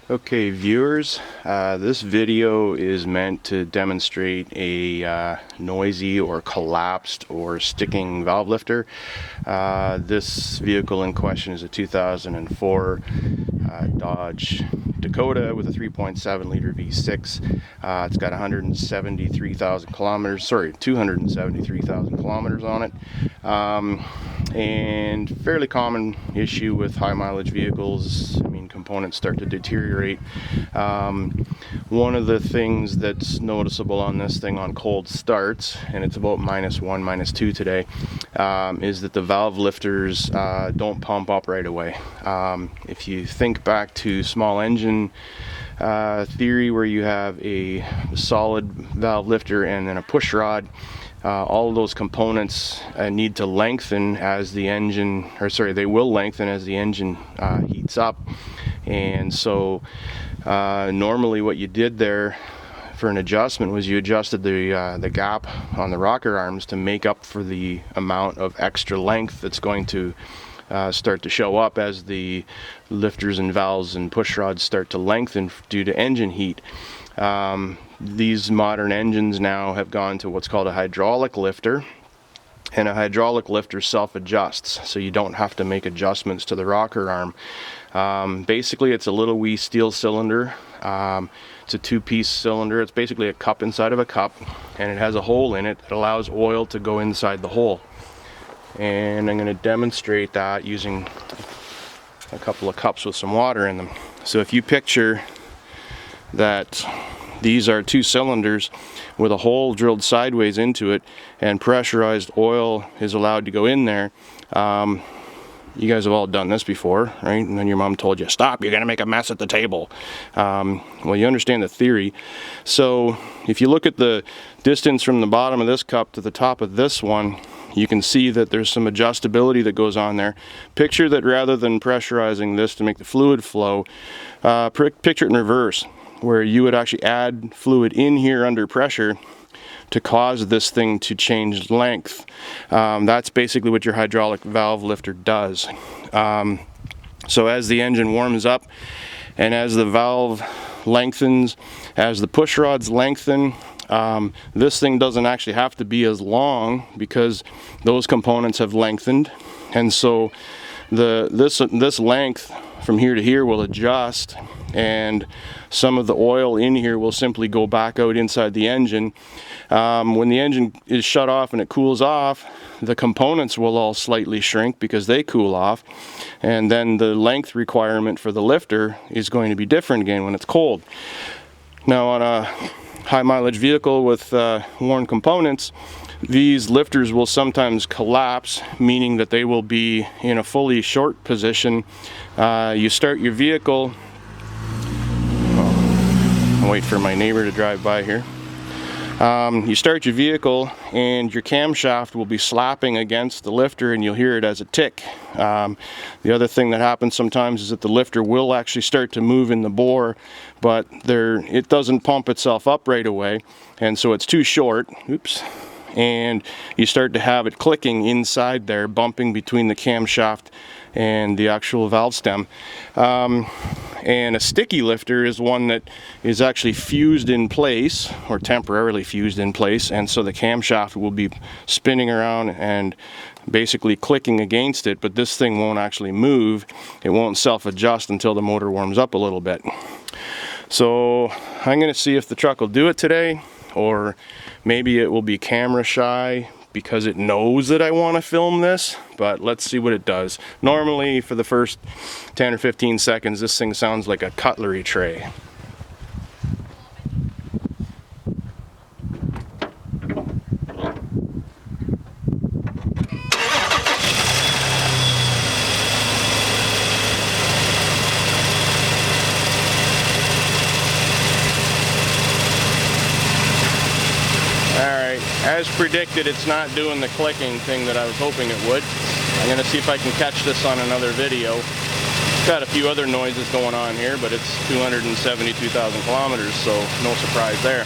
Okay, viewers, this video is meant to demonstrate a noisy or collapsed or sticking valve lifter. This vehicle in question is a 2004 Dodge Dakota with a 3.7 liter V6. It's got 273,000 kilometers on it. And fairly common issue with high mileage vehicles. I mean, components start to deteriorate. One of the things that's noticeable on this thing on cold starts, and it's about -1, -2 today, is that the valve lifters don't pump up right away. If you think back to small engine theory, where you have a solid valve lifter and then a push rod, all of those components need to lengthen as the engine, they will lengthen as the engine heats up. And so normally what you did there for an adjustment was you adjusted the gap on the rocker arms to make up for the amount of extra length that's going to start to show up as the lifters and valves and push rods start to lengthen due to engine heat. These modern engines now have gone to what's called a hydraulic lifter, and a hydraulic lifter self-adjusts, so you don't have to make adjustments to the rocker arm. Basically, it's a little wee steel cylinder. It's a two-piece cylinder. It's basically a cup inside of a cup, and it has a hole in it that allows oil to go inside the hole. And I'm going to demonstrate that using a couple of cups with some water in them. So if you picture that these are two cylinders with a hole drilled sideways into it, and pressurized oil is allowed to go in there. You guys have all done this before, right? And then your mom told you, stop, you're gonna make a mess at the table. Well, you understand the theory. So if you look at the distance from the bottom of this cup to the top of this one, you can see that there's some adjustability that goes on there. Picture that rather than pressurizing this to make the fluid flow, picture it in reverse, where you would actually add fluid in here under pressure to cause this thing to change length. That's basically what your hydraulic valve lifter does. So as the engine warms up and as the valve lengthens, as the push rods lengthen, this thing doesn't actually have to be as long because those components have lengthened, and so this length from here to here will adjust, and some of the oil in here will simply go back out inside the engine. When the engine is shut off and it cools off, the components will all slightly shrink because they cool off, and then the length requirement for the lifter is going to be different again when it's cold. Now, on a high mileage vehicle with worn components, these lifters will sometimes collapse, meaning that they will be in a fully short position. You start your vehicle, I'll wait for my neighbor to drive by here. You start your vehicle and your camshaft will be slapping against the lifter, and you'll hear it as a tick. The other thing that happens sometimes is that the lifter will actually start to move in the bore, but it doesn't pump itself up right away, and so it's too short. Oops. And you start to have it clicking inside there, bumping between the camshaft and the actual valve stem. And a sticky lifter is one that is actually fused in place, or temporarily fused in place, and so the camshaft will be spinning around and basically clicking against it, but this thing won't actually move. It won't self-adjust until the motor warms up a little bit. So I'm going to see if the truck will do it today, or maybe it will be camera shy because it knows that I want to film this, but let's see what it does. Normally for the first 10 or 15 seconds, this thing sounds like a cutlery tray. As predicted, it's not doing the clicking thing that I was hoping it would. I'm going to see if I can catch this on another video. It's got a few other noises going on here, but it's 272,000 kilometers, so no surprise there.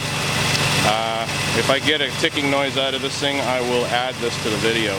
If I get a ticking noise out of this thing, I will add this to the video.